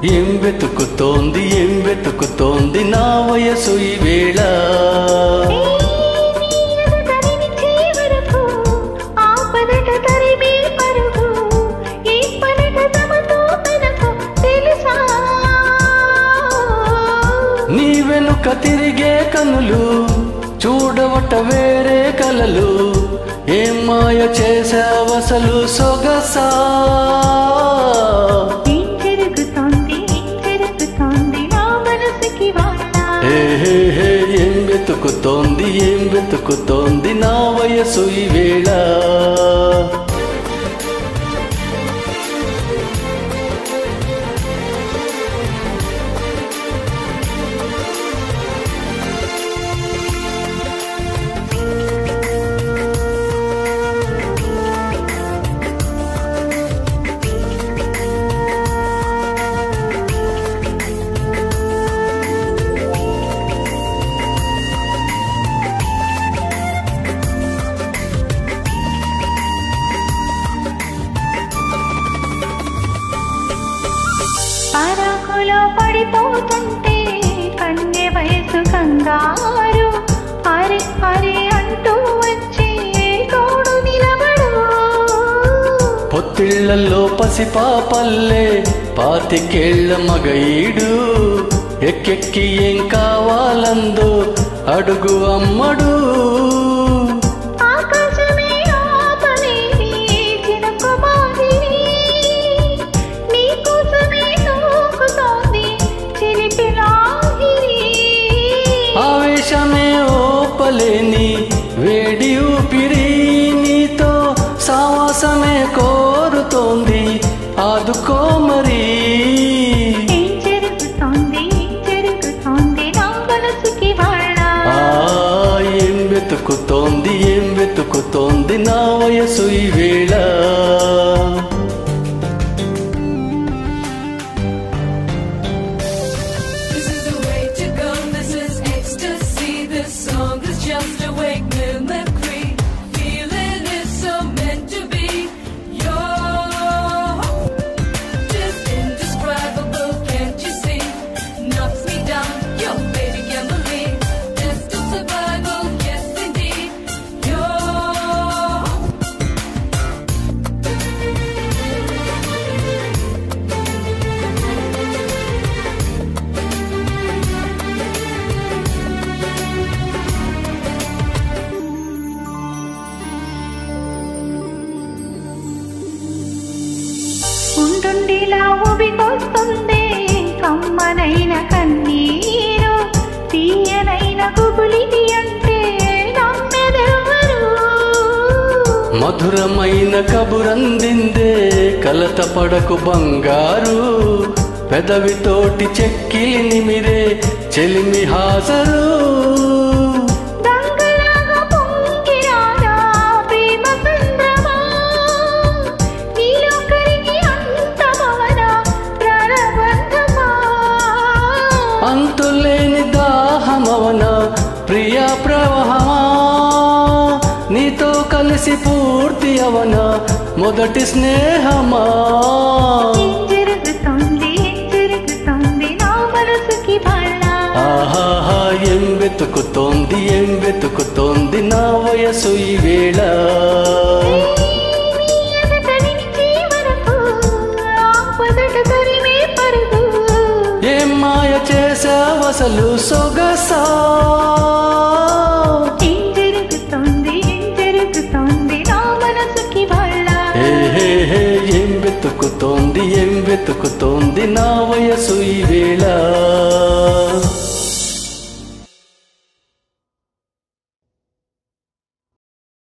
ఏం వెతుకుతోంది నా వయసు ఈ వేళ నీ వెనుక తిరిగే కనులు చూడవట వేరే కలలు ఏం మాయ చేసావసలు సొగసా ఏం వెతుకుతోంది నా వయసు ఈ వేళ పరాకులో పడిపోతుంటే కన్య వయసు కంగారు హరి హరి అంటూ వచ్చి తోడు నిలబడు పొత్తిళ్లలో పసిపాపల్లే పాతికేళ్ల మగఈడు ఎక్కెక్కి ఏం కావాలందో అడుగు అమ్మడు ఆవేశమే ఓపలేని వేడి ఊపిరి నీతో సావాసమే కోరుతోంది ఆదుకో మరి ఏం వెతుకుతోంది నా వయసు ఈ వేళ ఉండుండిలా ఉబికొస్తుంది కమ్మనైన కన్నీరు తీయనైన కుబులిది అంటే నమ్మెదెవరు మధురమైన కబురందిందే కలత పడకు బంగారు పెదవితోటి చెక్కిలి నిమిరే చెలిమి హాజరు అంతులేని దాహమవన ప్రియా ప్రవాహమా నీతో కలిసి పూర్తి అవన మొదటి స్నేహమా ఆహాహా ఏం వెతుకుతోంది నా వయసు ఈ వేళ ఏం మాయ చేసావసలు సొగసా ఏం జరుగుతోంది నా మనసుకి వాళ్ళ ఏం వెతుకుతోంది నా వయసు ఈ వేళ